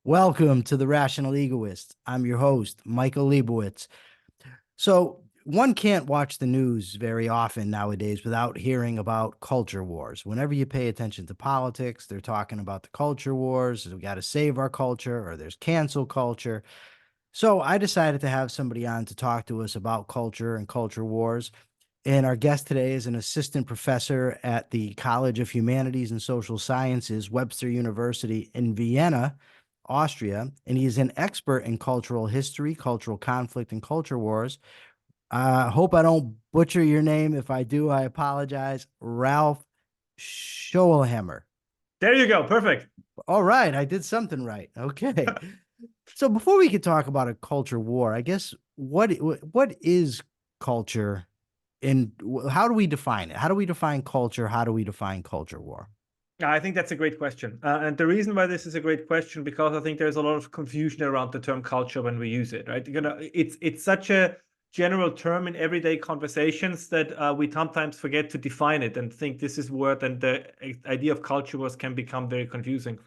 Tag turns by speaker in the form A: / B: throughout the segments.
A: Welcome to the Rational Egoist. I'm your host, Michael Liebowitz. So, one can't watch the news very often nowadays without hearing about culture wars. Whenever you pay attention to politics, they're talking about the culture wars. We got to save our culture, or there's cancel culture. So, I decided to have somebody on to talk to us about culture and culture wars. And our guest today is an assistant professor at the College of Humanities and Social Sciences, Webster University in Vienna, Austria, and he is an expert in cultural history, cultural conflict, and culture wars. Hope I don't butcher your name. If I do, I apologize. Ralph Schoellhamer.
B: There you go. Perfect.
A: All right, I did something right. Okay. So before we could talk about a culture war, I guess what is culture and how do we define it? How do we define culture? How do we define culture war?
B: I think that's a great question. And the reason why this is a great question, because I think there's a lot of confusion around the term culture when we use it, right? It's such a general term in everyday conversations that we sometimes forget to define it and think this is word, and the idea of culture wars can become very confusing.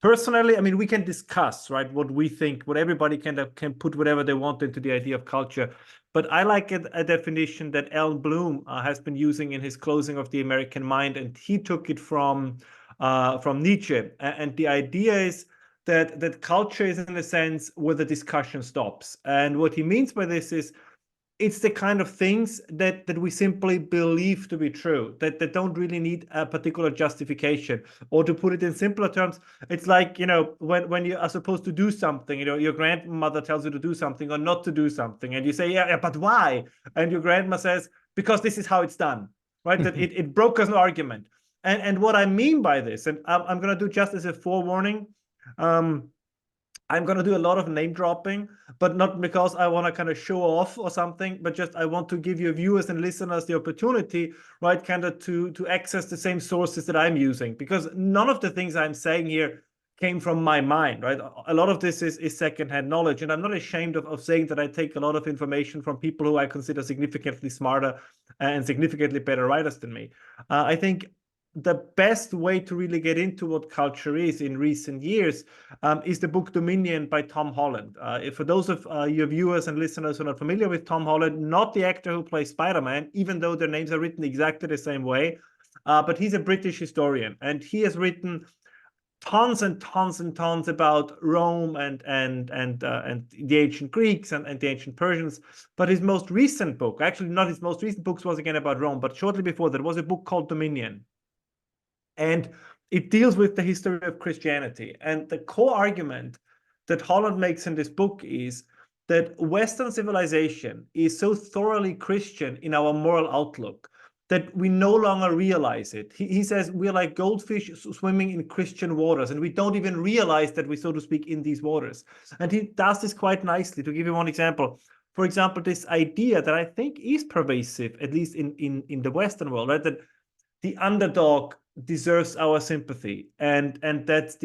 B: Personally, I mean, we can discuss, right, what we think, what everybody can put whatever they want into the idea of culture. But I like a definition that Alan Bloom has been using in his Closing of the American Mind, and he took it from Nietzsche. And the idea is that culture is, in a sense, where the discussion stops. And what he means by this is it's the kind of things that we simply believe to be true, that don't really need a particular justification. Or to put it in simpler terms, it's like, when you are supposed to do something, your grandmother tells you to do something or not to do something, and you say, yeah, but why? And your grandma says, because this is how it's done, right? That it brokers an argument. And what I mean by this, and I'm going to do just as a forewarning, I'm going to do a lot of name dropping, but not because I want to kind of show off or something, but just I want to give your viewers and listeners the opportunity, right, kind of to access the same sources that I'm using, because none of the things I'm saying here came from my mind, right? A lot of this is secondhand knowledge, and I'm not ashamed of saying that I take a lot of information from people who I consider significantly smarter and significantly better writers than me. I think the best way to really get into what culture is in recent years is the book Dominion by Tom Holland. For those of your viewers and listeners who are not familiar with Tom Holland, not the actor who plays Spider-Man, even though their names are written exactly the same way, but he's a British historian, and he has written tons and tons and tons about Rome and the ancient Greeks and the ancient Persians. But his most recent book, actually not his most recent books, was again about Rome, but shortly before that was a book called Dominion. And it deals with the history of Christianity. And the core argument that Holland makes in this book is that Western civilization is so thoroughly Christian in our moral outlook that we no longer realize it. He says we're like goldfish swimming in Christian waters, and we don't even realize that we, so to speak, in these waters. And he does this quite nicely. To give you one example, for example, this idea that I think is pervasive, at least in the Western world, right, that the underdog deserves our sympathy, and that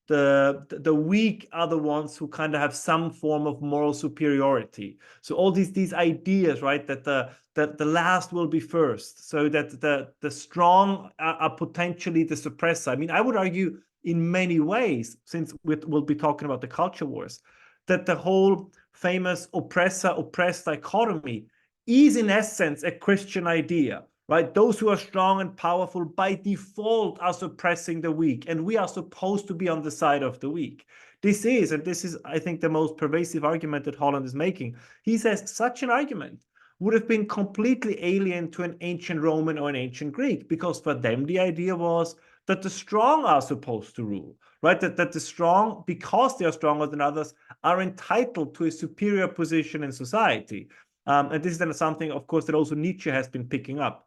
B: the weak are the ones who kind of have some form of moral superiority. So all these ideas, right, that the last will be first, so that the strong are potentially the suppressor. I mean, I would argue in many ways, since we'll be talking about the culture wars, that the whole famous oppressor-oppressed dichotomy is in essence a Christian idea, right? Those who are strong and powerful by default are suppressing the weak, and we are supposed to be on the side of the weak. This is, I think, the most pervasive argument that Holland is making. He says such an argument would have been completely alien to an ancient Roman or an ancient Greek, because for them the idea was that the strong are supposed to rule, right? That the strong, because they are stronger than others, are entitled to a superior position in society. And this is then something, of course, that also Nietzsche has been picking up.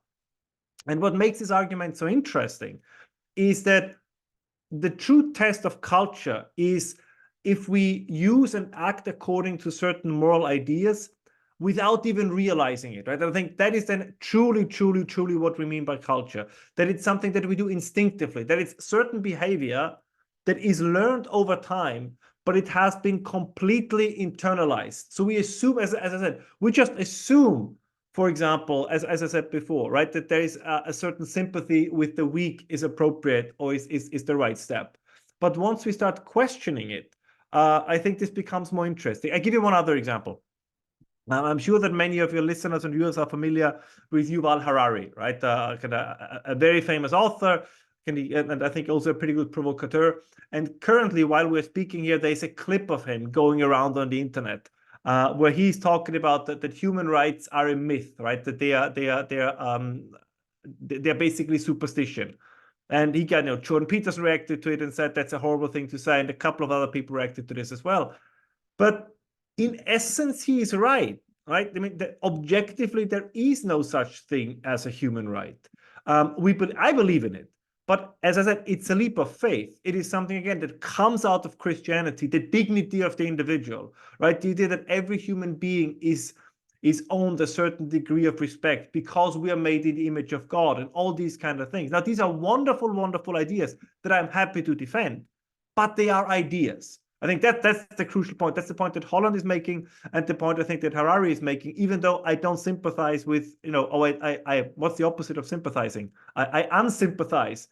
B: And what makes this argument so interesting is that the true test of culture is if we use and act according to certain moral ideas without even realizing it, right? I think that is then truly, truly, truly what we mean by culture, that it's something that we do instinctively, that it's certain behavior that is learned over time, but it has been completely internalized. So we assume, as I said, we just assume, for example, as I said before, right, that there is a certain sympathy with the weak is appropriate or is the right step. But once we start questioning it, I think this becomes more interesting. I give you one other example. I'm sure that many of your listeners and viewers are familiar with Yuval Harari, right? A very famous author, and I think also a pretty good provocateur. And currently, while we're speaking here, there's a clip of him going around on the internet where he's talking about that human rights are a myth, right? That they're basically superstition. And he got, Jordan Peterson reacted to it and said that's a horrible thing to say, and a couple of other people reacted to this as well. But in essence, he is right. I mean, objectively, there is no such thing as a human right. I believe in it. But as I said, it's a leap of faith. It is something, again, that comes out of Christianity, the dignity of the individual, right? The idea that every human being is owned a certain degree of respect because we are made in the image of God and all these kind of things. Now, these are wonderful, wonderful ideas that I'm happy to defend, but they are ideas. I think that's the crucial point. That's the point that Holland is making, and the point I think that Harari is making, even though I don't sympathize with, what's the opposite of sympathizing? I unsympathize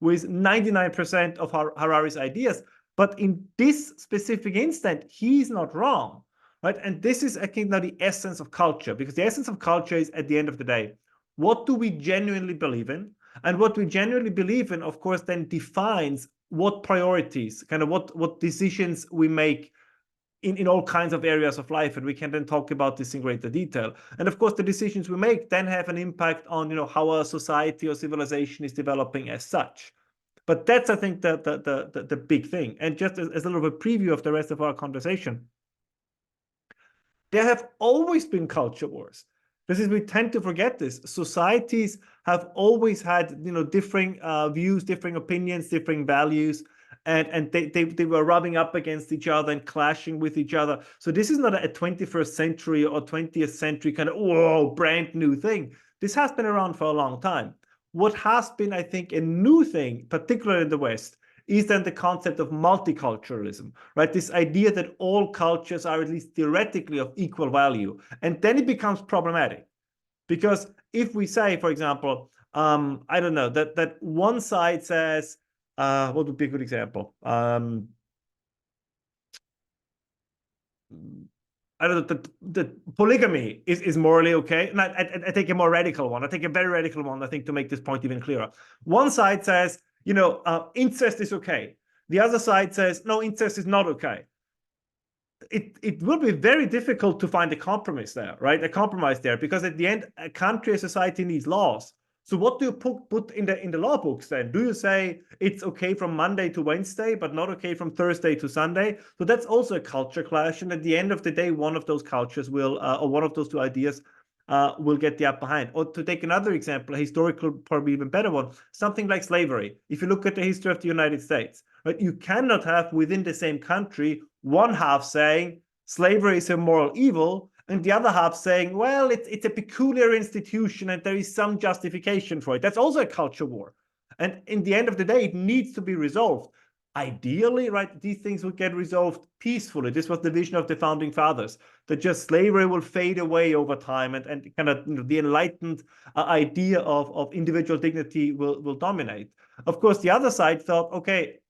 B: with 99% of Harari's ideas. But in this specific instant, he's not wrong, right? And this is, I think, now the essence of culture, because the essence of culture is, at the end of the day, what do we genuinely believe in? And what we genuinely believe in, of course, then defines what priorities, kind of what decisions we make in all kinds of areas of life. And we can then talk about this in greater detail. And of course, the decisions we make then have an impact on, how our society or civilization is developing as such. But that's, I think, the big thing. And just as a little bit of a preview of the rest of our conversation, there have always been culture wars. We tend to forget this. Societies have always had, differing views, differing opinions, differing values, and they were rubbing up against each other and clashing with each other. So this is not a 21st century or 20th century kind of, brand new thing. This has been around for a long time. What has been, I think, a new thing, particularly in the West, is then the concept of multiculturalism, right? This idea that all cultures are at least theoretically of equal value. And then it becomes problematic. Because if we say, for example, I don't know, that one side says, what would be a good example? I don't know, that polygamy is morally okay. And I take a more radical one. I take a very radical one, I think, to make this point even clearer. One side says, incest is okay. The other side says, no, incest is not okay. It will be very difficult to find a compromise there, right? A compromise there, because at the end, a country, a society needs laws. So what do you put in the law books then? Do you say it's okay from Monday to Wednesday, but not okay from Thursday to Sunday? So that's also a culture clash. And at the end of the day, one of those cultures will, or one of those two ideas will get the upper hand. Or to take another example, a historical, probably even better one, something like slavery. If you look at the history of the United States, right, you cannot have within the same country one half saying slavery is a moral evil, and the other half saying, well, it's a peculiar institution and there is some justification for it. That's also a culture war. And in the end of the day, it needs to be resolved. Ideally, right, these things would get resolved peacefully. This was the vision of the founding fathers, that just slavery will fade away over time, and kind of the enlightened idea of individual dignity will dominate. Of course, the other side thought, okay,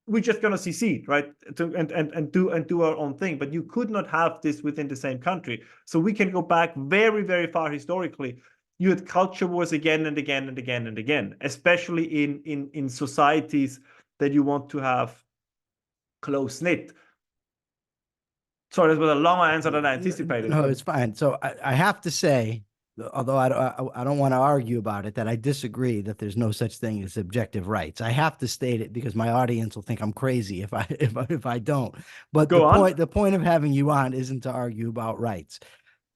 B: we're just going to secede, right, and do our own thing. But you could not have this within the same country. So we can go back very, very far historically. You had culture wars again and again and again and again, especially in societies that you want to have close knit. Sorry, that was a longer answer than I anticipated.
A: No, it's fine. So I have to say, although I don't want to argue about it, that I disagree that there's no such thing as objective rights. I have to state it because my audience will think I'm crazy if I don't. But the point of having you on isn't to argue about rights.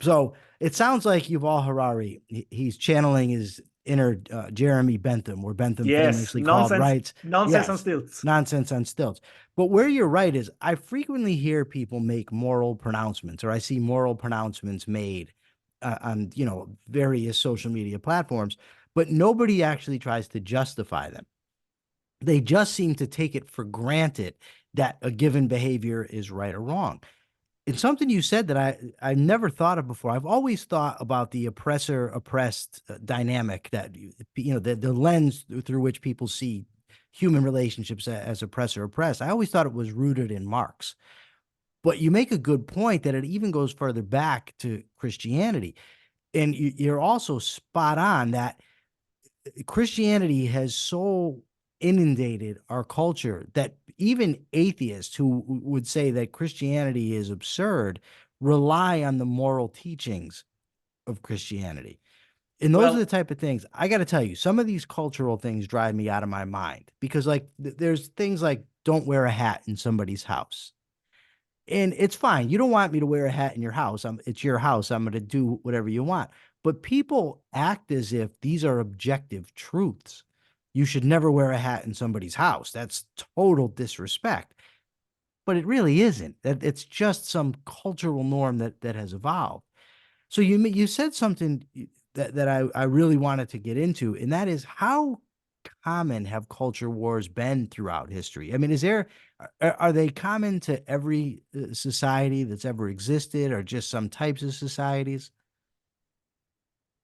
A: So it sounds like Yuval Harari, he's channeling his inner Jeremy Bentham, where Bentham famously called rights
B: nonsense on stilts.
A: Nonsense on stilts. But where you're right is I frequently hear people make moral pronouncements, or I see moral pronouncements made on various social media platforms, but nobody actually tries to justify them. They just seem to take it for granted that a given behavior is right or wrong. It's something you said that I never thought of before. I've always thought about the oppressor-oppressed dynamic, that the lens through which people see human relationships as oppressor oppressed. I always thought it was rooted in Marx. But you make a good point that it even goes further back to Christianity. And you're also spot on that Christianity has so inundated our culture that even atheists who would say that Christianity is absurd rely on the moral teachings of Christianity. And those are the
B: Well,
A: type of things I got to tell you, some of these cultural things drive me out of my mind because, like, there's things like don't wear a hat in somebody's house. And it's fine. You don't want me to wear a hat in your house. It's your house. I'm going to do whatever you want. But people act as if these are objective truths. You should never wear a hat in somebody's house. That's total disrespect. But it really isn't. It's just some cultural norm that has evolved. So you said something that I really wanted to get into, and that is how common have culture wars been throughout history? I mean, are they common to every society that's ever existed, or just some types of societies?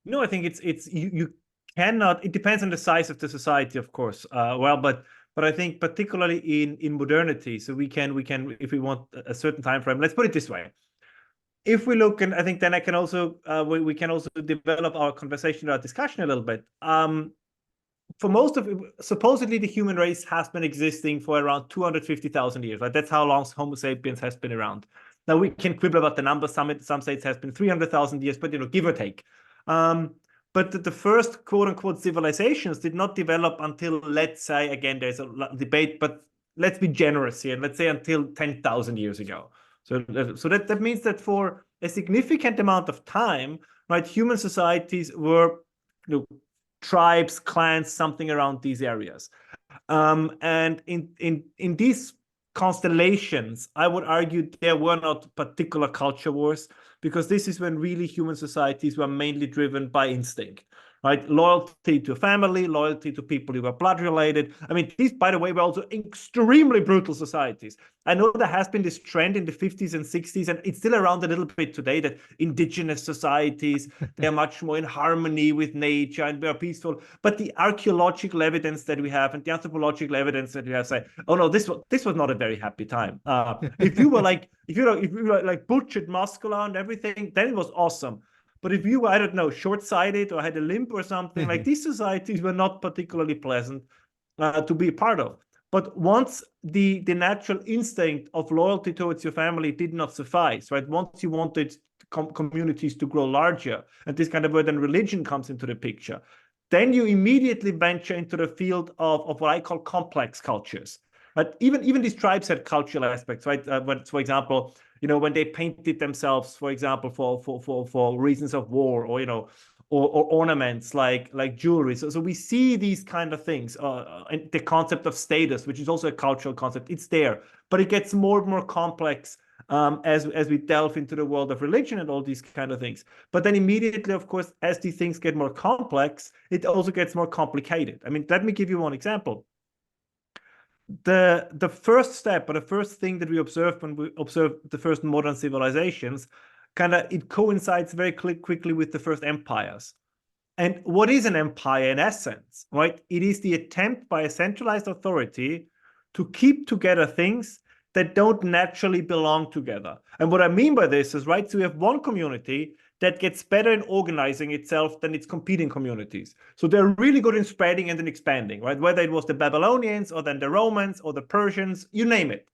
B: no, I think you cannot. It depends on the size of the society, of course. But I think particularly in modernity, so we can if we want a certain time frame. Let's put it this way: if we look, and I think then I can also we can also develop our conversation, our discussion a little bit. For most of it, supposedly the human race has been existing for around 250,000 years, right? That's how long Homo sapiens has been around. Now we can quibble about the numbers. Some say it has been 300,000 years, but give or take. But the first quote unquote civilizations did not develop until, let's say, again, there's a debate, but let's be generous here. Let's say until 10,000 years ago. So that means that for a significant amount of time, right, human societies were, tribes, clans, something around these areas. And in these constellations, I would argue there were not particular culture wars, because this is when really human societies were mainly driven by instinct, right? Loyalty to family, loyalty to people who were blood related. I mean, these, by the way, were also extremely brutal societies. I know there has been this trend in the 50s and 60s, and it's still around a little bit today, that indigenous societies, they're much more in harmony with nature and they're peaceful. But the archaeological evidence that we have and the anthropological evidence that we have say, oh no, this was not a very happy time. If you were like butchered, muscular and everything, then it was awesome. But if you were, I don't know, short-sighted or had a limp or something, like these societies were not particularly pleasant to be a part of. But once the natural instinct of loyalty towards your family did not suffice, right? Once you wanted communities to grow larger, and this kind of where then religion comes into the picture, then you immediately venture into the field of what I call complex cultures. But even these tribes had cultural aspects, right? When, for example, when they painted themselves, for example, for reasons of war, or or ornaments like jewelry. So we see these kind of things, and the concept of status, which is also a cultural concept. It's there, but it gets more and more complex as we delve into the world of religion and all these kind of things. But then immediately, of course, as these things get more complex, it also gets more complicated. I mean, let me give you one example. The first step, or the first thing that we observed when we observed the first modern civilizations, it coincides very quickly with the first empires. And what is an empire in essence, right? It is the attempt by a centralized authority to keep together things that don't naturally belong together. And what I mean by this is, right, so we have one community that gets better in organizing itself than its competing communities. So they're really good in spreading and then expanding, right? Whether it was the Babylonians or then the Romans or the Persians, you name it.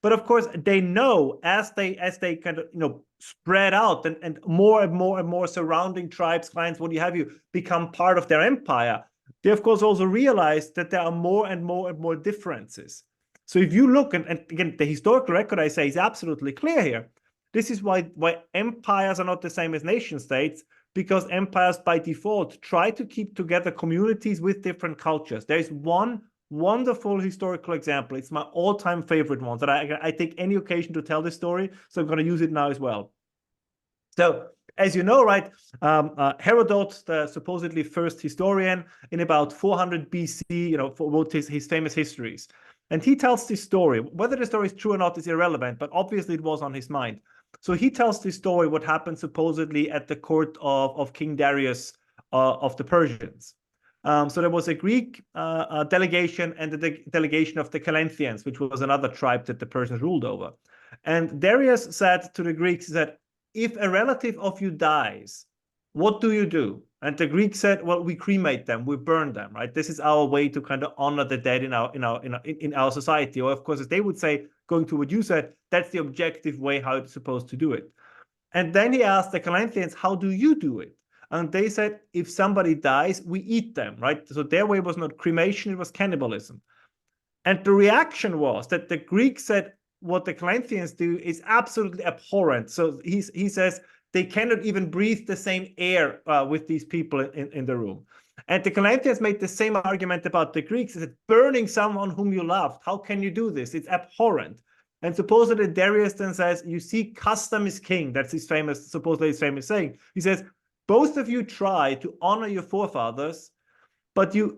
B: But of course, they know as they kind of spread out, and more surrounding tribes, clans, what have you, become part of their empire, they of course also realize that there are more and more differences. So if you look, and again, the historical record, I say, is absolutely clear here. This is why empires are not the same as nation states, because empires by default try to keep together communities with different cultures. There is one wonderful historical example. It's my all-time favorite one that I take any occasion to tell this story, so I'm going to use it now as well. So, as you know, right, Herodot, the supposedly first historian, in about 400 BC, wrote his famous histories. And he tells this story. Whether the story is true or not is irrelevant, but obviously it was on his mind. So he tells this story, what happened supposedly at the court of King Darius of the Persians. So there was a Greek delegation and the delegation of the Calanthians, which was another tribe that the Persians ruled over. And Darius said to the Greeks that if a relative of you dies, what do you do? And the Greeks said, well, we cremate them, we burn them, right? This is our way to kind of honor the dead in our society. Or of course, as they would say, going to what you said, that's the objective way how it's supposed to do it. And then he asked the Calanthians, how do you do it? And they said, if somebody dies, we eat them, right? So their way was not cremation, it was cannibalism. And the reaction was that the Greeks said what the Corinthians do is absolutely abhorrent. So he says they cannot even breathe the same air with these people in the room. And the Corinthians made the same argument about the Greeks. They said, burning someone whom you loved, how can you do this? It's abhorrent. And supposedly Darius then says, you see, custom is king. That's his famous, supposedly his famous saying. He says, both of you try to honor your forefathers, but you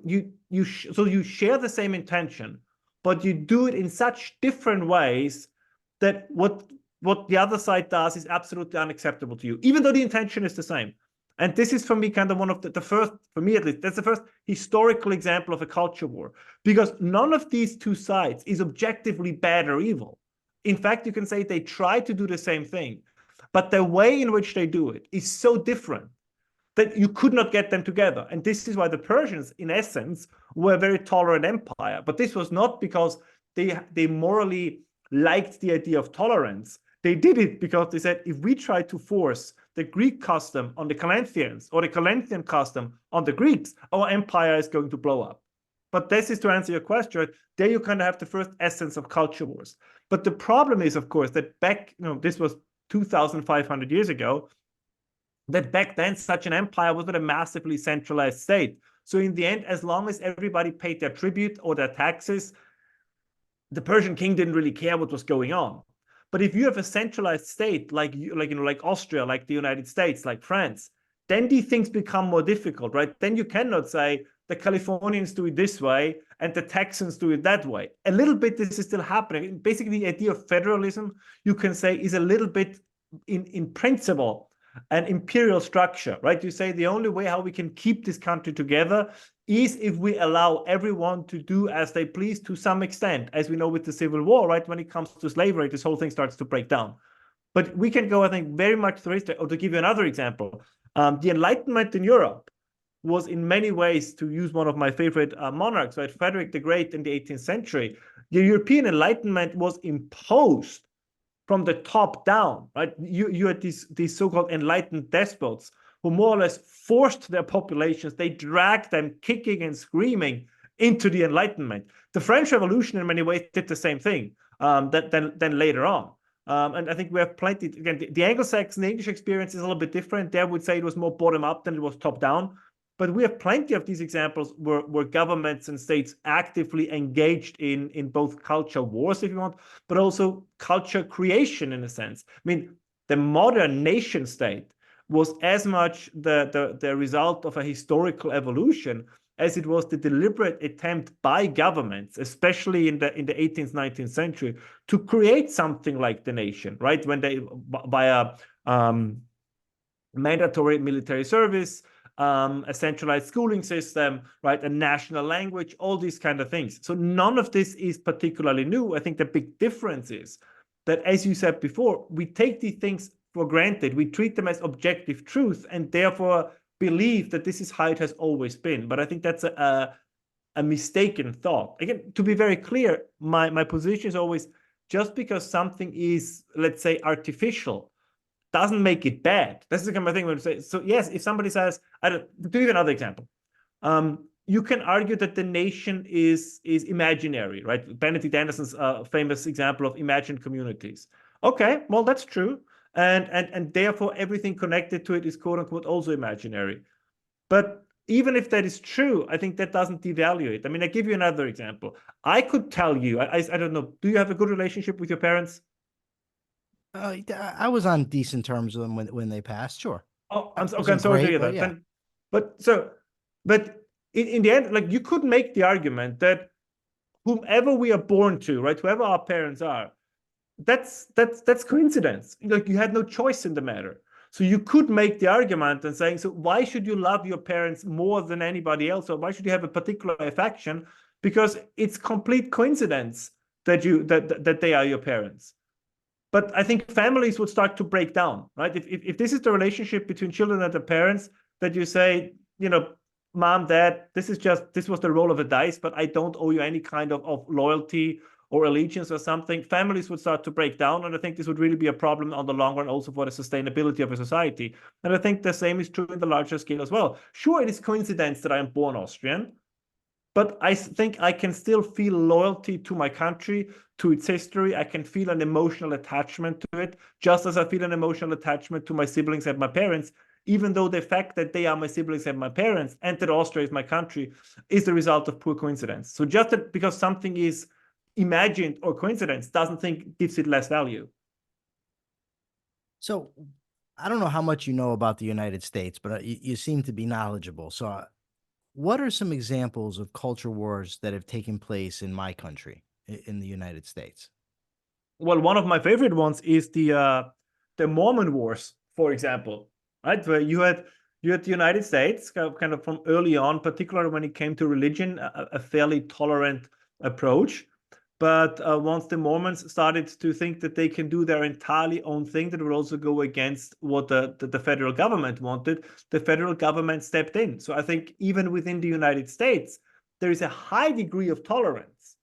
B: share the same intention, but you do it in such different ways that what the other side does is absolutely unacceptable to you, even though the intention is the same. And this is for me kind of one of the first, for me at least, that's the first historical example of a culture war, because none of these two sides is objectively bad or evil. In fact, you can say they try to do the same thing, but the way in which they do it is so different that you could not get them together. And this is why the Persians, in essence, were a very tolerant empire. But this was not because they morally liked the idea of tolerance. They did it because they said, if we try to force the Greek custom on the Calanthians or the Calanthian custom on the Greeks, our empire is going to blow up. But this is to answer your question. There you kind of have the first essence of culture wars. But the problem is, of course, that back, this was 2,500 years ago, that back then such an empire was not a massively centralized state. So in the end, as long as everybody paid their tribute or their taxes, the Persian king didn't really care what was going on. But if you have a centralized state like Austria, like the United States, like France, then these things become more difficult, right? Then you cannot say the Californians do it this way and the Texans do it that way. A little bit this is still happening. Basically, the idea of federalism, you can say, is a little bit in principle an imperial structure, right? You say the only way how we can keep this country together is if we allow everyone to do as they please to some extent, as we know with the Civil War, right? When it comes to slavery, this whole thing starts to break down. But we can go, I think, very much through history. Or to give you another example, the Enlightenment in Europe was in many ways, to use one of my favorite monarchs, right? Frederick the Great in the 18th century. The European Enlightenment was imposed from the top down, right? You had these so-called enlightened despots who more or less forced their populations. They dragged them kicking and screaming into the Enlightenment. The French Revolution in many ways did the same thing then later on. And I think we have plenty, again, the Anglo-Saxon, the English experience is a little bit different. There I would say it was more bottom-up than it was top-down. But we have plenty of these examples where governments and states actively engaged in both culture wars, if you want, but also culture creation in a sense. I mean, the modern nation state was as much the result of a historical evolution as it was the deliberate attempt by governments, especially in the 18th, 19th century, to create something like the nation, right? When they, by a mandatory military service, a centralized schooling system, right? A national language, all these kind of things. So none of this is particularly new. I think the big difference is that, as you said before, we take these things for granted. We treat them as objective truth and therefore believe that this is how it has always been. But I think that's a mistaken thought. Again, to be very clear, my position is always, just because something is, let's say, artificial, doesn't make it bad. This is the kind of thing we say. So yes, if somebody says, to give you another example, you can argue that the nation is imaginary, right? Benedict Anderson's famous example of imagined communities. Okay, well, that's true. And therefore everything connected to it is quote unquote also imaginary. But even if that is true, I think that doesn't devalue it. I mean, I give you another example. I could tell you, I don't know, do you have a good relationship with your parents?
A: I was on decent terms with them when they passed. Sure.
B: Oh, I'm sorry
A: Wasn't
B: to
A: great,
B: hear
A: but
B: that.
A: yeah.
B: But in the end, like, you could make the argument that whomever we are born to, right, whoever our parents are, that's coincidence. Like, you had no choice in the matter. So you could make the argument and saying, so why should you love your parents more than anybody else? Or why should you have a particular affection? Because it's complete coincidence that that they are your parents. But I think families would start to break down, right? If this is the relationship between children and the parents, that you say, mom, dad, this was the roll of a dice, but I don't owe you any kind of loyalty or allegiance or something, families would start to break down. And I think this would really be a problem on the long run also for the sustainability of a society. And I think the same is true in the larger scale as well. Sure, it is coincidence that I am born Austrian, but I think I can still feel loyalty to my country, to its history. I can feel an emotional attachment to it, just as I feel an emotional attachment to my siblings and my parents, even though the fact that they are my siblings and my parents and that Austria is my country is the result of poor coincidence. So just that because something is imagined or coincidence doesn't think gives it less value.
A: So I don't know how much you know about the United States, but you seem to be knowledgeable. So what are some examples of culture wars that have taken place in my country, in the United States?
B: Well, one of my favorite ones is the Mormon Wars, for example, right? Where you had the United States kind of from early on, particularly when it came to religion, a fairly tolerant approach. But once the Mormons started to think that they can do their entirely own thing that would also go against what the federal government wanted, the federal government stepped in. So I think even within the United States, there is a high degree of tolerance.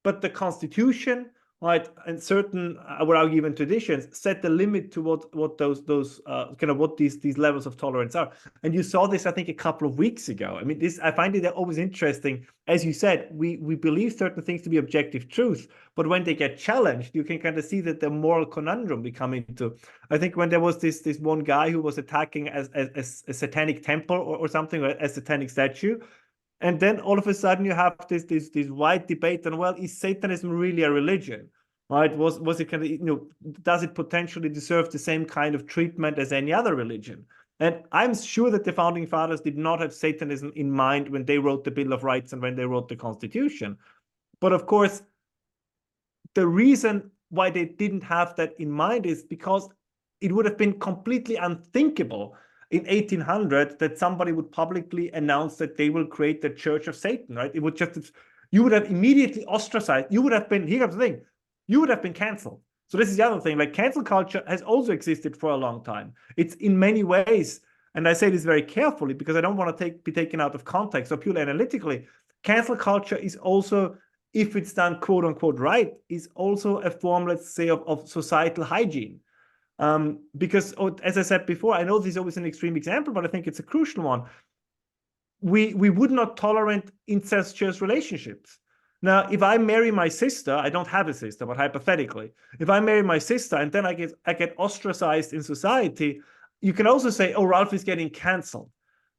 B: But the Constitution, right, and certain, I would argue, even traditions set the limit to what those kind of what these levels of tolerance are. And you saw this, I think, a couple of weeks ago. I mean, I find it always interesting. As you said, we believe certain things to be objective truth, but when they get challenged, you can kind of see that the moral conundrum we come into. I think when there was this one guy who was attacking a satanic temple or something, or a satanic statue. And then all of a sudden you have this wide debate on, well, is Satanism really a religion? Right? Was it kind of, does it potentially deserve the same kind of treatment as any other religion? And I'm sure that the founding fathers did not have Satanism in mind when they wrote the Bill of Rights and when they wrote the Constitution. But of course, the reason why they didn't have that in mind is because it would have been completely unthinkable in 1800 that somebody would publicly announce that they will create the Church of Satan, right? It would just, you would have immediately ostracized. You would have been, here's the thing, you would have been canceled. So this is the other thing, like cancel culture has also existed for a long time. It's in many ways, and I say this very carefully because I don't want to be taken out of context or purely analytically, cancel culture is also, if it's done quote unquote right, is also a form, let's say, of societal hygiene. Because, as I said before, I know this is always an extreme example, but I think it's a crucial one. We would not tolerate incestuous relationships. Now, if I marry my sister, I don't have a sister, but hypothetically, if I marry my sister and then I get ostracized in society, you can also say, oh, Ralph is getting canceled.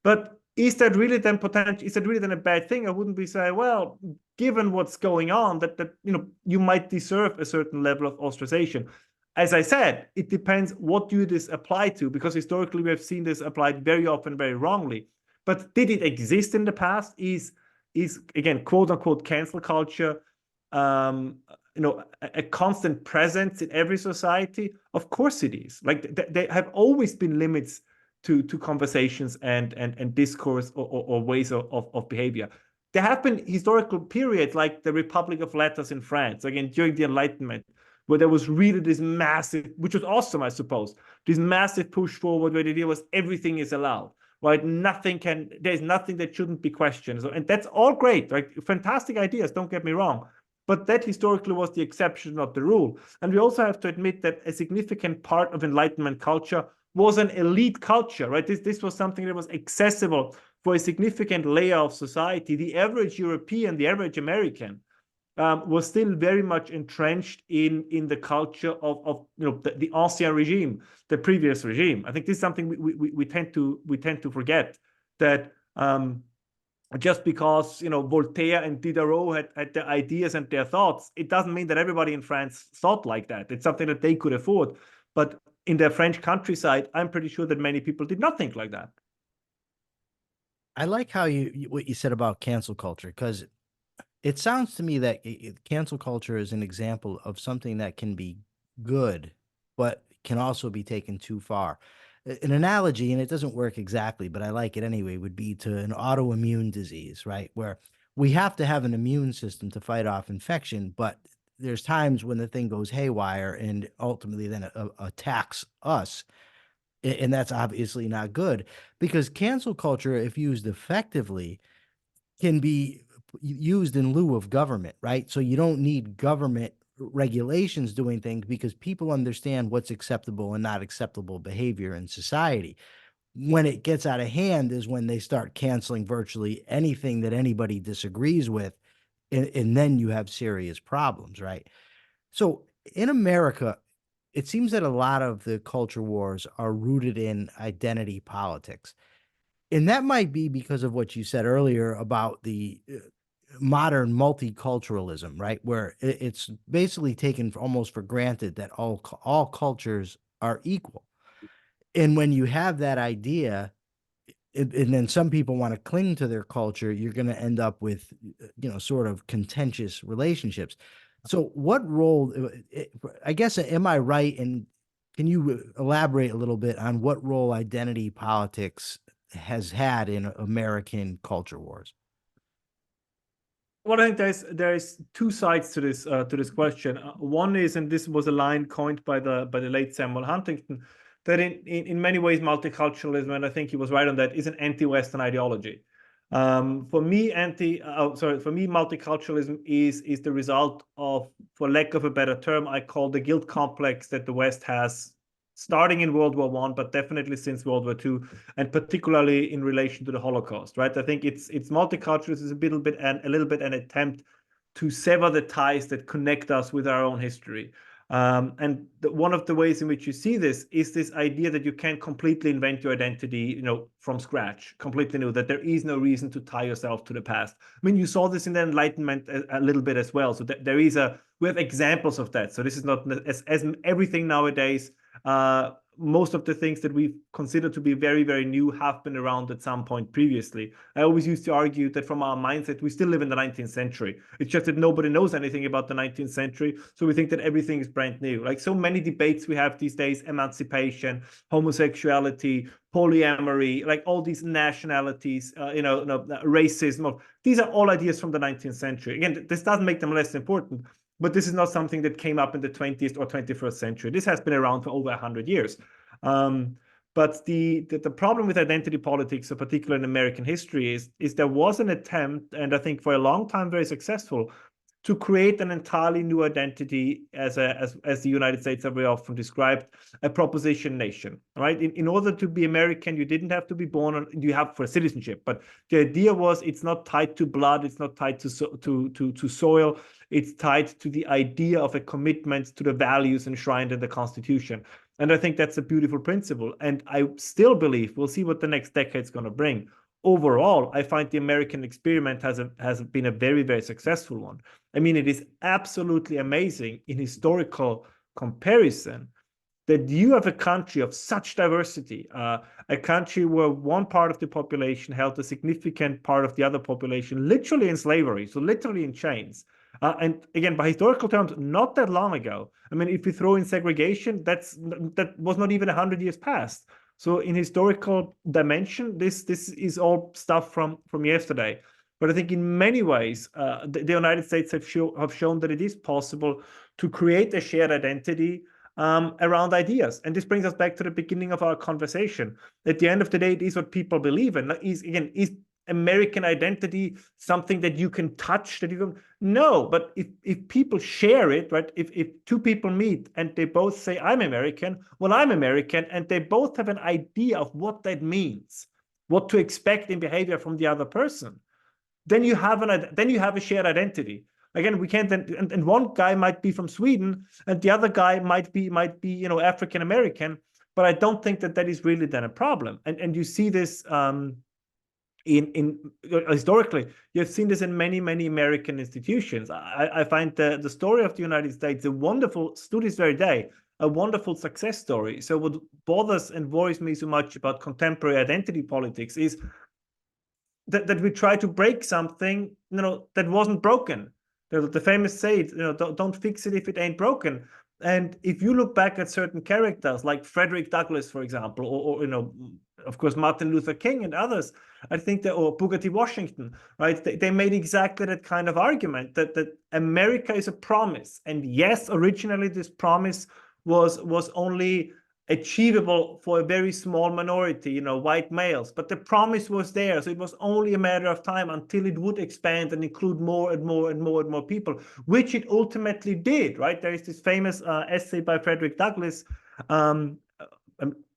B: But is that really then potential? Is that really then a bad thing? I wouldn't be saying, well, given what's going on, that you might deserve a certain level of ostracization. As I said, it depends what do this apply to, because historically we have seen this applied very often very wrongly. But did it exist in the past? Is again, quote unquote, cancel culture, a constant presence in every society? Of course it is. Like there have always been limits to conversations and discourse or ways of behavior. There have been historical periods like the Republic of Letters in France, again, during the Enlightenment, where there was really this massive, which was awesome, I suppose, this massive push forward where the idea was everything is allowed, right? There's nothing that shouldn't be questioned. So, and that's all great, right? Fantastic ideas, don't get me wrong. But that historically was the exception, not the rule. And we also have to admit that a significant part of Enlightenment culture was an elite culture, right? This was something that was accessible for a significant layer of society. The average European, the average American, was still very much entrenched in the culture of the ancien regime, the previous regime. I think this is something we tend to forget, that just because Voltaire and Diderot had their ideas and their thoughts, it doesn't mean that everybody in France thought like that. It's something that they could afford, but in the French countryside, I'm pretty sure that many people did not think like that.
A: I like how what you said about cancel culture, because it sounds to me that cancel culture is an example of something that can be good, but can also be taken too far. An analogy, and it doesn't work exactly, but I like it anyway, would be to an autoimmune disease, right? Where we have to have an immune system to fight off infection, but there's times when the thing goes haywire and ultimately then attacks us. And that's obviously not good, because cancel culture, if used effectively, can be used in lieu of government, right? So you don't need government regulations doing things, because people understand what's acceptable and not acceptable behavior in society. When it gets out of hand is when they start canceling virtually anything that anybody disagrees with. And then you have serious problems, right? So in America, it seems that a lot of the culture wars are rooted in identity politics. And that might be because of what you said earlier about the modern multiculturalism, right? Where it's basically taken almost for granted that all cultures are equal. And when you have that idea, and then some people want to cling to their culture, you're going to end up with, sort of contentious relationships. So, what role, I guess, am I right? And can you elaborate a little bit on what role identity politics has had in American culture wars?
B: Well, I think there's two sides to this question. One is, and this was a line coined by the late Samuel Huntington, that in many ways multiculturalism, and I think he was right on that, is an anti-Western ideology. For me, multiculturalism is the result of, for lack of a better term, I call the guilt complex that the West has, starting in World War I, but definitely since World War II, and particularly in relation to the Holocaust, right? I think it's multiculturalism is a little bit an attempt to sever the ties that connect us with our own history. And one of the ways in which you see this is this idea that you can completely invent your identity, from scratch, completely new, that there is no reason to tie yourself to the past. I mean, you saw this in the Enlightenment a little bit as well. So we have examples of that. So this is not as everything nowadays. Most of the things that we consider to be very, very new have been around at some point previously. I always used to argue that from our mindset, we still live in the 19th century. It's just that nobody knows anything about the 19th century. So we think that everything is brand new. Like so many debates we have these days, emancipation, homosexuality, polyamory, like all these nationalities, racism. These are all ideas from the 19th century. Again, this doesn't make them less important, but this is not something that came up in the 20th or 21st century. This has been around for over 100 years. But the problem with identity politics, in particular in American history, is there was an attempt, and I think for a long time very successful, to create an entirely new identity as the United States are very often described, a proposition nation, right? In order to be American, you didn't have to be born you have for citizenship, but the idea was it's not tied to blood, it's not tied to soil, it's tied to the idea of a commitment to the values enshrined in the Constitution. And I think that's a beautiful principle. And I still believe, we'll see what the next decade's going to bring. Overall, I find the American experiment has been a very, very successful one. I mean, it is absolutely amazing in historical comparison that you have a country of such diversity, a country where one part of the population held a significant part of the other population literally in slavery, so literally in chains. And again, by historical terms, not that long ago. I mean, if we throw in segregation, that was not even 100 years past. So in historical dimension, this is all stuff from yesterday. But I think in many ways, the United States have shown that it is possible to create a shared identity around ideas. And this brings us back to the beginning of our conversation. At the end of the day, it is what people believe in. Is American identity something that you can touch, that you can? No, but if people share it, right? If two people meet and they both say, I'm American, well, I'm American, and they both have an idea of what that means, what to expect in behavior from the other person, then you have a shared identity. Again, we can't, and one guy might be from Sweden and the other guy might be African American, but I don't think that is really then a problem. And you see this in historically, you've seen this in many American institutions. I find the story of the United States a wonderful, to this very day, a wonderful success story. So what bothers and worries me so much about contemporary identity politics is that we try to break something that wasn't broken. The famous saying, don't fix it if it ain't broken. And if you look back at certain characters like Frederick Douglass, for example, or of course, Martin Luther King and others, I think that, or Booker T. Washington, right? They made exactly that kind of argument that America is a promise. And yes, originally this promise was only achievable for a very small minority, white males, but the promise was there. So it was only a matter of time until it would expand and include more and more and more and more people, which it ultimately did, right? There is this famous essay by Frederick Douglass.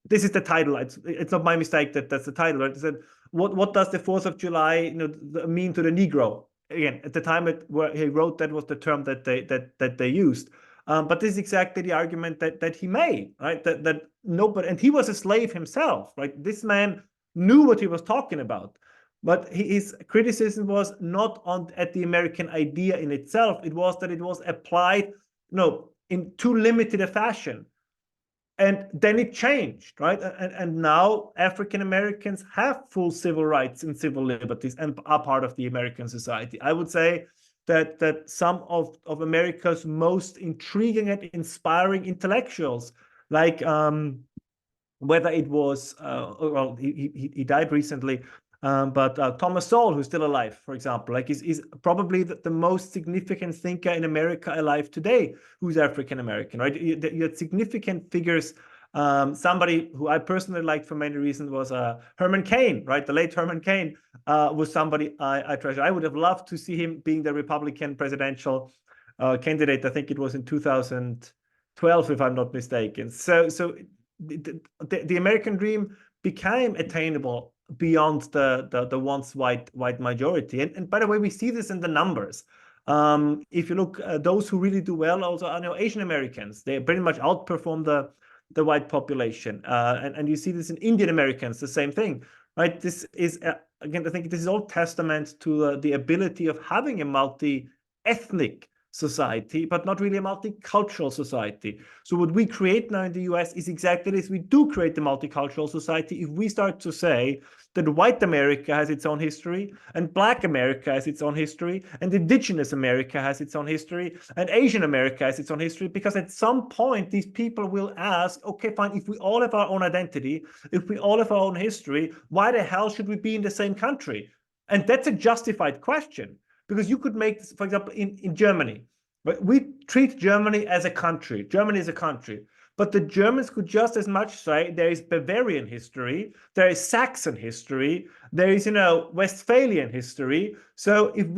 B: This is the title. It's not my mistake that's the title, right? It said, what does the 4th of July mean to the Negro? Again, at the time where he wrote, that was the term that they used. But this is exactly the argument that he made, right? That nobody, and he was a slave himself, right? This man knew what he was talking about, but his criticism was not at the American idea in itself. It was that it was applied, in too limited a fashion. And then it changed, right? And now African Americans have full civil rights and civil liberties and are part of the American society. I would say that some of America's most intriguing and inspiring intellectuals, like whether it was, well, he died recently, but Thomas Sowell, who's still alive, for example, like is probably the most significant thinker in America alive today, who's African American, right? You had significant figures. Somebody who I personally liked for many reasons was Herman Cain, right? The late Herman Cain was somebody I treasure. I would have loved to see him being the Republican presidential candidate. I think it was in 2012, if I'm not mistaken. So the American dream became attainable beyond the once white majority. And by the way, we see this in the numbers. If you look, those who really do well also are Asian Americans. They pretty much outperform the white population. And you see this in Indian Americans, the same thing, right? This is, again, I think this is all testament to the ability of having a multi-ethnic society, but not really a multicultural society. So what we create now in the US is exactly this. We do create the multicultural society if we start to say that white America has its own history, and Black America has its own history, and Indigenous America has its own history, and Asian America has its own history, because at some point these people will ask, okay, fine, if we all have our own identity, if we all have our own history, why the hell should we be in the same country? And that's a justified question. Because you could make this, for example, in Germany, but we treat Germany as a country. Germany is a country. But the Germans could just as much say there is Bavarian history, there is Saxon history, there is, Westphalian history. So if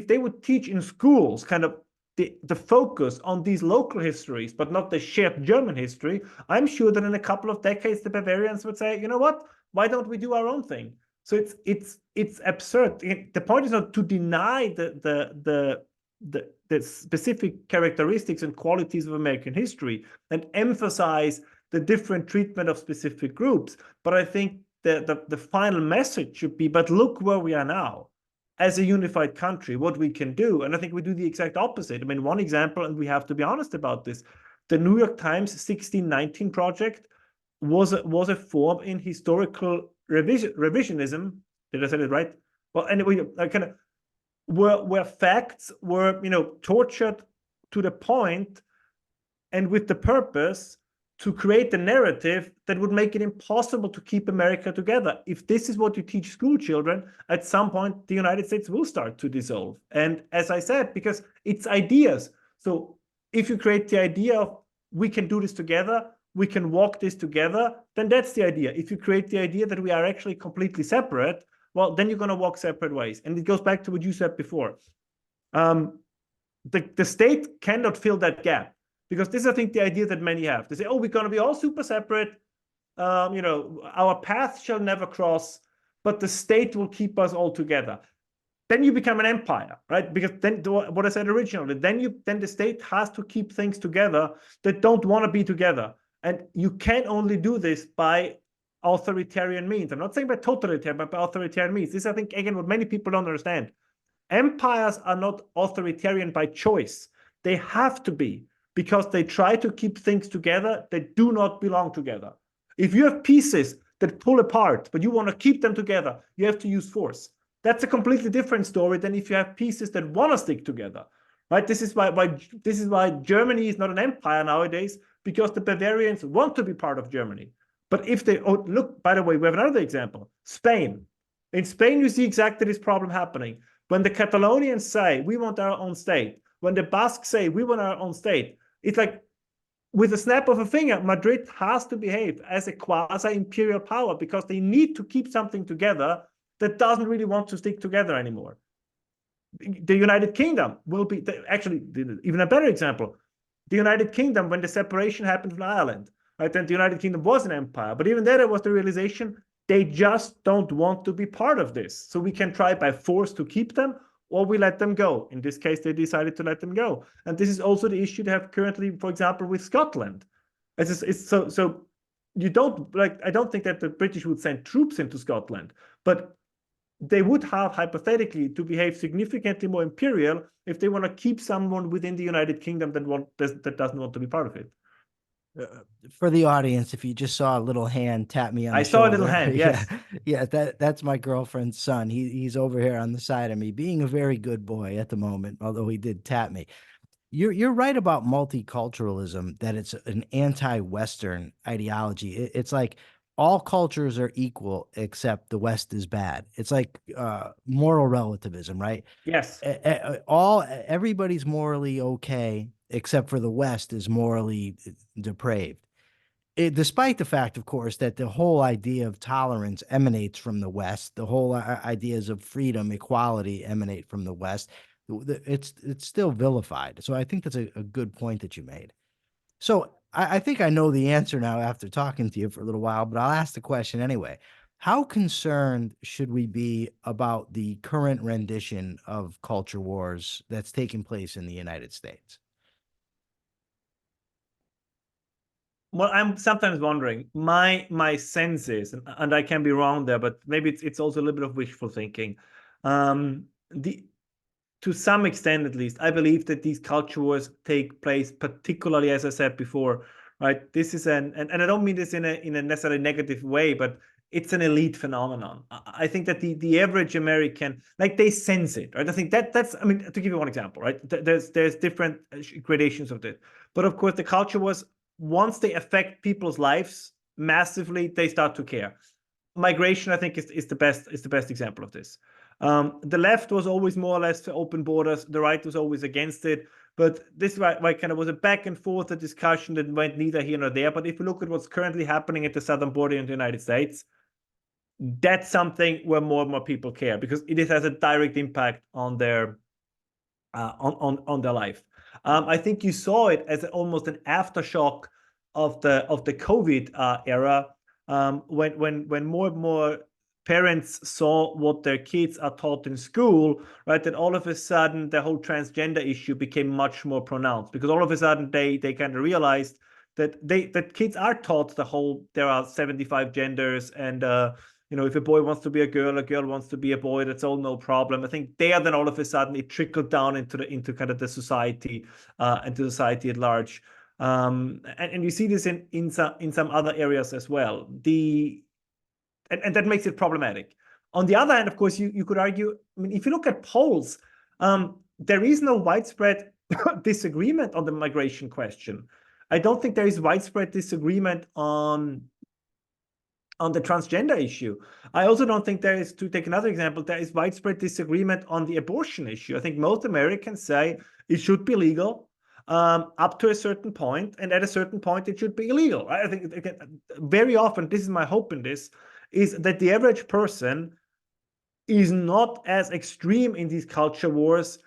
B: they would teach in schools kind of the focus on these local histories, but not the shared German history, I'm sure that in a couple of decades, the Bavarians would say, you know what, why don't we do our own thing? So it's absurd. The point is not to deny the specific characteristics and qualities of American history and emphasize the different treatment of specific groups. But I think the final message should be, but look where we are now as a unified country, what we can do. And I think we do the exact opposite. I mean, one example, and we have to be honest about this, the New York Times 1619 project was a form in historical revisionism. Did I say it right? Well, anyway, kind of where facts were, tortured to the point and with the purpose to create a narrative that would make it impossible to keep America together. If this is what you teach school children, at some point, the United States will start to dissolve. And as I said, because it's ideas. So if you create the idea of we can do this together, we can walk this together, then that's the idea. If you create the idea that we are actually completely separate, well, then you're going to walk separate ways. And it goes back to what you said before. The state cannot fill that gap, because this is, I think, the idea that many have. They say, oh, we're going to be all super separate. Our paths shall never cross, but the state will keep us all together. Then you become an empire, right? Because then what I said originally, then the state has to keep things together that don't want to be together. And you can only do this by authoritarian means. I'm not saying by totalitarian, but by authoritarian means. This is, I think, again, what many people don't understand. Empires are not authoritarian by choice. They have to be, because they try to keep things together that do not belong together. If you have pieces that pull apart, but you want to keep them together, you have to use force. That's a completely different story than if you have pieces that want to stick together, right? This is why Germany is not an empire nowadays, because the Bavarians want to be part of Germany. But if they look, by the way, we have another example, Spain. In Spain, you see exactly this problem happening. When the Catalonians say we want our own state, when the Basques say we want our own state, it's like with a snap of a finger, Madrid has to behave as a quasi-imperial power because they need to keep something together that doesn't really want to stick together anymore. The United Kingdom will be, actually, even a better example, the United Kingdom, when the separation happened from Ireland, right, then the United Kingdom was an empire, but even there was the realization they just don't want to be part of this. So we can try by force to keep them, or we let them go. In this case, they decided to let them go. And this is also the issue they have currently, for example, with Scotland. So you don't, like, I don't think that the British would send troops into Scotland, but they would have hypothetically to behave significantly more imperial if they want to keep someone within the United Kingdom that doesn't want to be part of it.
A: For the audience, if you just saw a little hand tap me on
B: I
A: the
B: saw a
A: shoulder,
B: little hand,
A: yeah,
B: yes.
A: yeah, that's my girlfriend's son. He's over here on the side of me, being a very good boy at the moment, although he did tap me. You're right about multiculturalism, that it's an anti-Western ideology. It's like all cultures are equal except the West is bad. It's like moral relativism, right?
B: Yes.
A: Everybody's morally okay except for the West is morally depraved. Despite the fact, of course, that the whole idea of tolerance emanates from the West, the whole ideas of freedom, equality emanate from the West. It's still vilified. So I think that's a good point that you made. So I think I know the answer now after talking to you for a little while, but I'll ask the question anyway. How concerned should we be about the current rendition of culture wars that's taking place in the United States?
B: Well, I'm sometimes wondering, my sense is, and I can be wrong there, but maybe it's also a little bit of wishful thinking. The To some extent, at least, I believe that these culture wars take place, particularly, as I said before, right? This is and I don't mean this in a necessarily negative way, but it's an elite phenomenon. I think that the average American, like, they sense it, right? I think that's, I mean, to give you one example, right? There's different gradations of this, but of course, the culture wars, once they affect people's lives massively, they start to care. Migration, I think, is the best example of this. The left was always more or less for open borders. The right was always against it. But this kind of was a back and forth, a discussion that went neither here nor there. But if you look at what's currently happening at the southern border in the United States, that's something where more and more people care, because it has a direct impact on their life. I think you saw it as almost an aftershock of the COVID era, when more and more parents saw what their kids are taught in school, right? That all of a sudden the whole transgender issue became much more pronounced, because all of a sudden they kind of realized that kids are taught there are 75 genders, and if a boy wants to be a girl wants to be a boy, that's all no problem. I think there, then all of a sudden it trickled down into kind of the society, and to society at large. And you see this in some other areas as well. And that makes it problematic. On the other hand, of course, you could argue, I mean, if you look at polls, there is no widespread disagreement on the migration question. I don't think there is widespread disagreement on the transgender issue. I also don't think there is, to take another example, there is widespread disagreement on the abortion issue. I think most Americans say it should be legal up to a certain point, and at a certain point it should be illegal. Right? I think, again, very often, this is my hope in this, is that the average person is not as extreme in these culture wars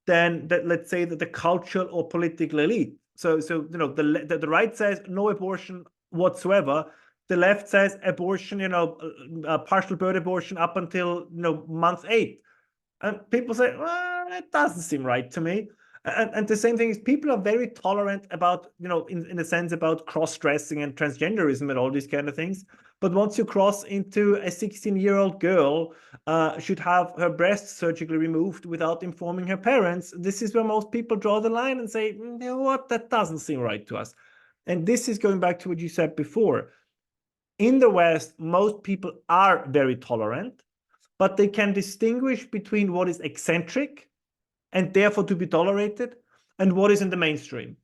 B: than that, let's say, that the cultural or political elite. So the right says no abortion whatsoever. The left says abortion, partial birth abortion up until month 8, and people say, well, it doesn't seem right to me. And the same thing is, people are very tolerant about, in a sense, about cross-dressing and transgenderism and all these kind of things. But once you cross into a 16-year-old girl should have her breasts surgically removed without informing her parents, this is where most people draw the line and say, you know what, that doesn't seem right to us. And this is going back to what you said before. In the West, most people are very tolerant, but they can distinguish between what is eccentric and therefore to be tolerated, and what is in the mainstream.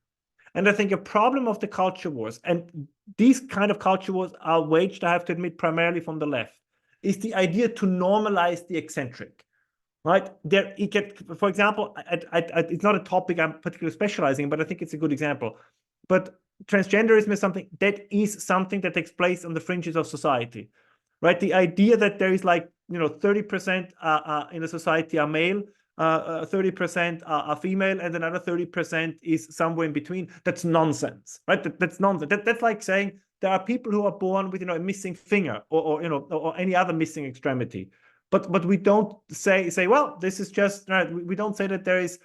B: And I think a problem of the culture wars, and these kind of culture wars are waged, I have to admit, primarily from the left, is the idea to normalize the eccentric, right? For example, it's not a topic I'm particularly specializing in, but I think it's a good example. But transgenderism is something that takes place on the fringes of society, right? The idea that there is like, 30% in a society are male, 30% are female, and another 30% is somewhere in between. That's nonsense, right? That's nonsense. That's like saying there are people who are born with, a missing finger or any other missing extremity. But we don't say, well, this is just, right? We don't say that there is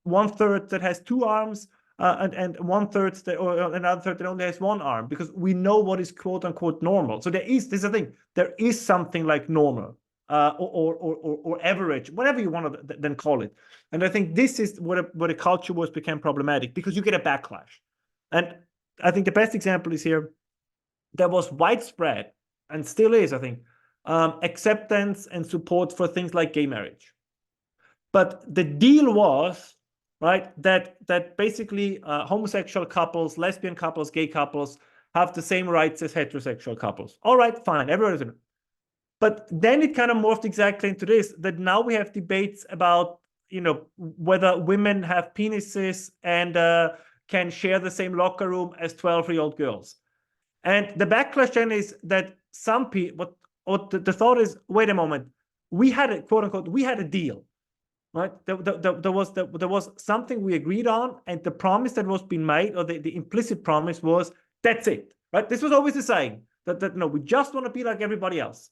B: 1/3 that has 2 arms, and 1/3 or another third that only has 1 arm, because we know what is quote unquote normal. So this is the thing. There is something like normal, or average, whatever you want to then call it. And I think this is what a culture wars became problematic, because you get a backlash. And I think the best example is here. There was widespread, and still is, I think, acceptance and support for things like gay marriage. But the deal was, right, that basically homosexual couples, lesbian couples, gay couples have the same rights as heterosexual couples. All right, fine, everybody's in it. But then it kind of morphed exactly into this, that now we have debates about, whether women have penises and can share the same locker room as 12-year-old girls. And the backlash then is that some people, what the thought is, wait a moment, we had a quote unquote, we had a deal, right? There was something we agreed on, and the promise that was being made, or the implicit promise was, that's it, right? This was always the saying that no, we just want to be like everybody else.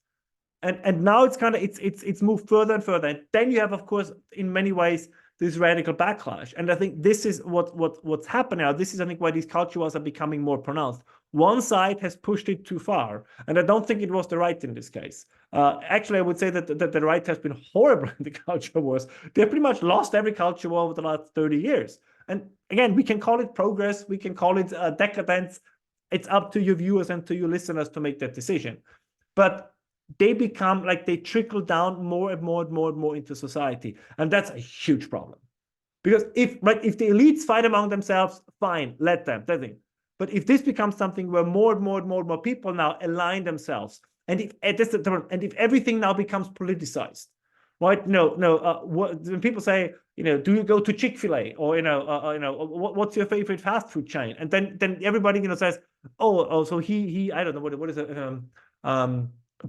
B: And now it's kind of it's moved further and further. And then you have, of course, in many ways, this radical backlash. And I think this is what's happening now. This is, I think, why these culture wars are becoming more pronounced. One side has pushed it too far, and I don't think it was the right in this case. Actually, I would say that the right has been horrible in the culture wars. They pretty much lost every culture war over the last 30 years. And again, we can call it progress, we can call it decadence. It's up to your viewers and to your listeners to make that decision. But they become like, they trickle down more and more and more and more into society. And that's a huge problem. Because if the elites fight among themselves, fine, let them. But if this becomes something where more and more and more and more people now align themselves, and if everything now becomes politicized, right? When people say, do you go to Chick-fil-A, or what's your favorite fast food chain? And then everybody says, so he I don't know what is it,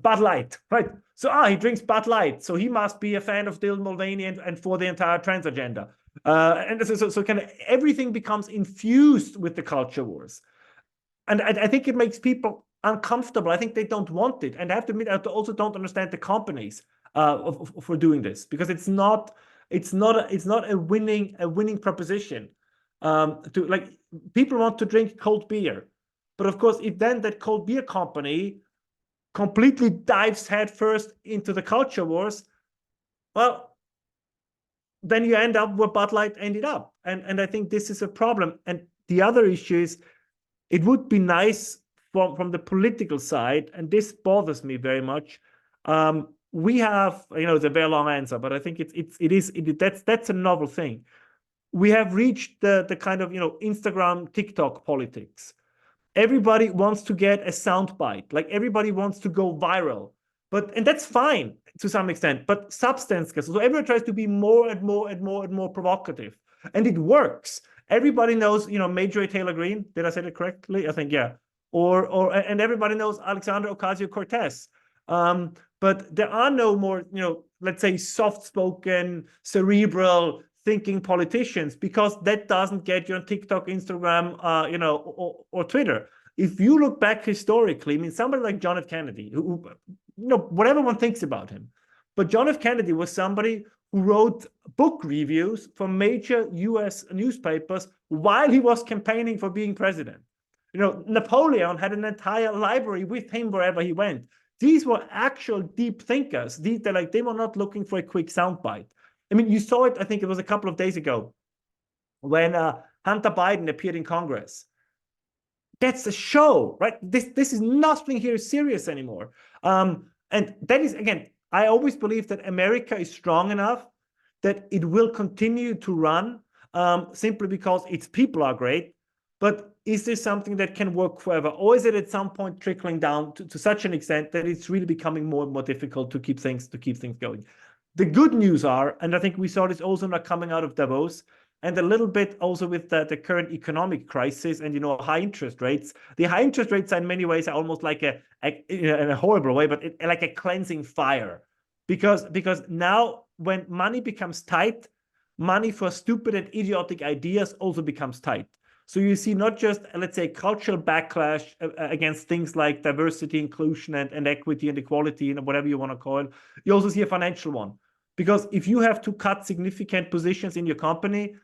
B: Bud Light, right? So he drinks Bud Light, so he must be a fan of Dylan Mulvaney and for the entire trans agenda. And so kind of everything becomes infused with the culture wars, and I think it makes people uncomfortable. I think they don't want it, and I have to admit, I also don't understand the companies for doing this, because it's not a winning proposition. To like, people want to drink cold beer, but of course, if then that cold beer company completely dives headfirst into the culture wars, well, then you end up where Bud Light ended up. And I think this is a problem. And the other issue is, it would be nice from the political side, and this bothers me very much. We have, it's a very long answer, but I think that's a novel thing. We have reached the kind of, Instagram, TikTok politics. Everybody wants to get a soundbite, like everybody wants to go viral, and that's fine to some extent, but substance. So everyone tries to be more and more and more and more provocative, and it works. Everybody knows, Major Taylor Greene. Did I say that correctly? I think, yeah. And everybody knows Alexandra Ocasio-Cortez. But there are no more, let's say, soft-spoken, cerebral thinking politicians, because that doesn't get you on TikTok, Instagram, or Twitter. If you look back historically, I mean, somebody like John F. Kennedy, who whatever one thinks about him, but John F. Kennedy was somebody who wrote book reviews for major US newspapers while he was campaigning for being president. Napoleon had an entire library with him wherever he went. These were actual deep thinkers. They were not looking for a quick soundbite. I mean, you saw it, I think it was a couple of days ago, when Hunter Biden appeared in Congress. That's a show, right? This is nothing here serious anymore. And that is, again, I always believe that America is strong enough that it will continue to run simply because its people are great. But is this something that can work forever? Or is it at some point trickling down to such an extent that it's really becoming more and more difficult to keep things going? The good news are, and I think we saw this also not coming out of Davos, and a little bit also with the current economic crisis and high interest rates. The high interest rates in many ways are almost like in a horrible way, but like a cleansing fire, because now when money becomes tight, money for stupid and idiotic ideas also becomes tight. So you see not just, let's say, cultural backlash against things like diversity, inclusion, and equity and equality, and whatever you want to call it. You also see a financial one. Because if you have to cut significant positions in your company,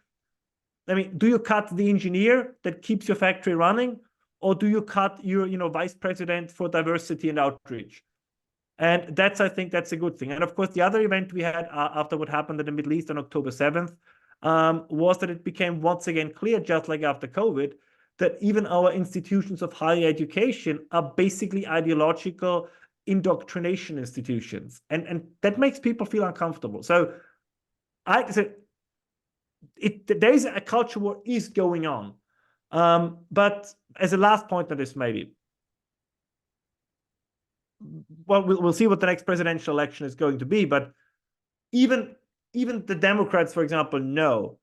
B: I mean, do you cut the engineer that keeps your factory running? Or do you cut your vice president for diversity and outreach? And I think that's a good thing. And of course, the other event we had after what happened in the Middle East on October 7th was that it became once again clear, just like after COVID, that even our institutions of higher education are basically ideological indoctrination institutions. And that makes people feel uncomfortable. So there is a culture war is going on. But as a last point on this, maybe, well, we'll see what the next presidential election is going to be. But even the Democrats, for example, know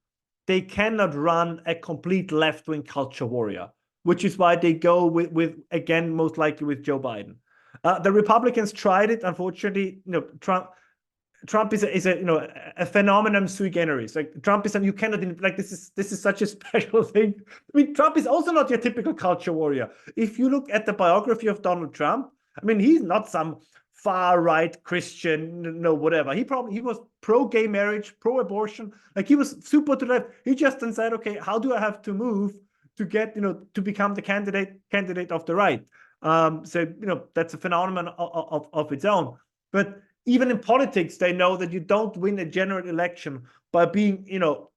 B: they cannot run a complete left-wing culture warrior, which is why they go with again, most likely with Joe Biden. The Republicans tried it. Unfortunately, Trump is a phenomenon sui generis. Like Trump is, and you cannot like this is such a special thing. I mean, Trump is also not your typical culture warrior. If you look at the biography of Donald Trump, I mean, he's not some far-right Christian, whatever. He was pro-gay marriage, pro-abortion. Like he was super to the left. He just then said, okay, how do I have to move to get, to become the candidate of the right? So, that's a phenomenon of its own. But even in politics, they know that you don't win a general election by being,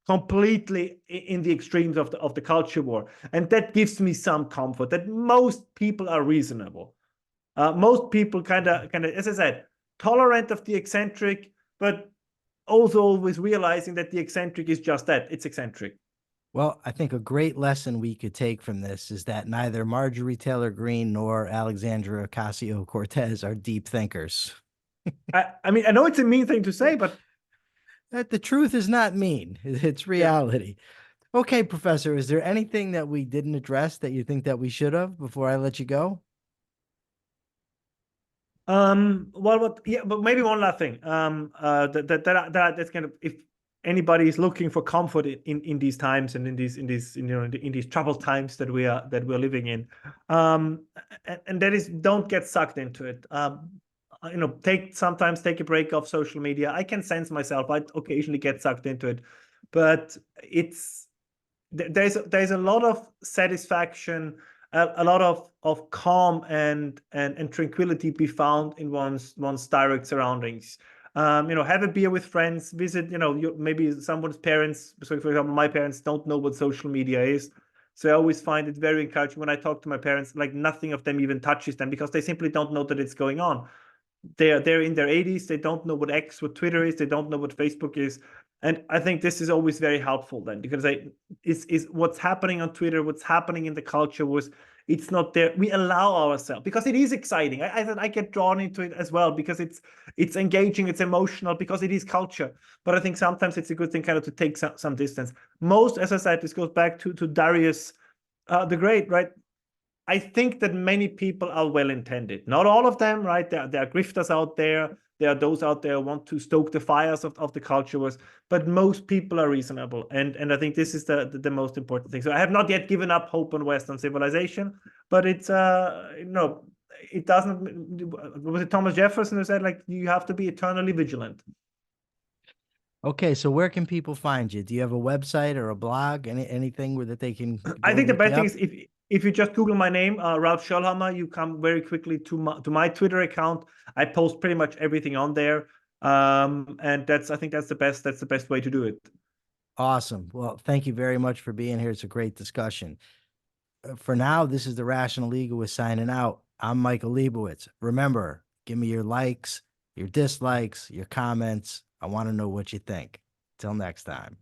B: completely in the extremes of the culture war. And that gives me some comfort that most people are reasonable. Most people kind of, as I said, tolerant of the eccentric, but also always realizing that the eccentric is just that, it's eccentric.
A: Well, I think a great lesson we could take from this is that neither Marjorie Taylor Greene nor Alexandria Ocasio-Cortez are deep thinkers.
B: I mean, I know it's a mean thing to say, but
A: that the truth is not mean. It's reality. Yeah. Okay, Professor, is there anything that we didn't address that you think that we should have before I let you go?
B: Well, but maybe one last thing. That's kind of, if anybody is looking for comfort in these times and in these troubled times that we're living in, and that is, don't get sucked into it. Sometimes take a break off social media. I can sense myself. I occasionally get sucked into it, but there's a lot of satisfaction, a lot of calm and tranquility be found in one's direct surroundings. Have a beer with friends, visit, maybe someone's parents. So for example, my parents don't know what social media is. So I always find it very encouraging when I talk to my parents, like nothing of them even touches them because they simply don't know that it's going on. They're in their 80s. They don't know what Twitter is. They don't know what Facebook is. And I think this is always very helpful then, because is what's happening on Twitter, what's happening in the culture it's not there. We allow ourselves, because it is exciting. I get drawn into it as well because it's engaging, it's emotional, because it is culture. But I think sometimes it's a good thing kind of to take some distance. As I said, this goes back to Darius the Great, right? I think that many people are well-intended. Not all of them, right? There are grifters out there. There are those out there who want to stoke the fires of the culture wars, but most people are reasonable. And I think this is the most important thing. So I have not yet given up hope on Western civilization, but it's, it doesn't, was it Thomas Jefferson who said, like, you have to be eternally vigilant?
A: Okay, so where can people find you? Do you have a website or a blog? Anything where that they can?
B: I think the best thing is if you just Google my name, Ralph Schoellhamer, you come very quickly to my Twitter account. I post pretty much everything on there, and I think that's the best way to do it.
A: Awesome. Well, thank you very much for being here. It's a great discussion. For now, this is the Rational Egoist signing out. I'm Michael Liebowitz. Remember, give me your likes, your dislikes, your comments. I want to know what you think. Till next time.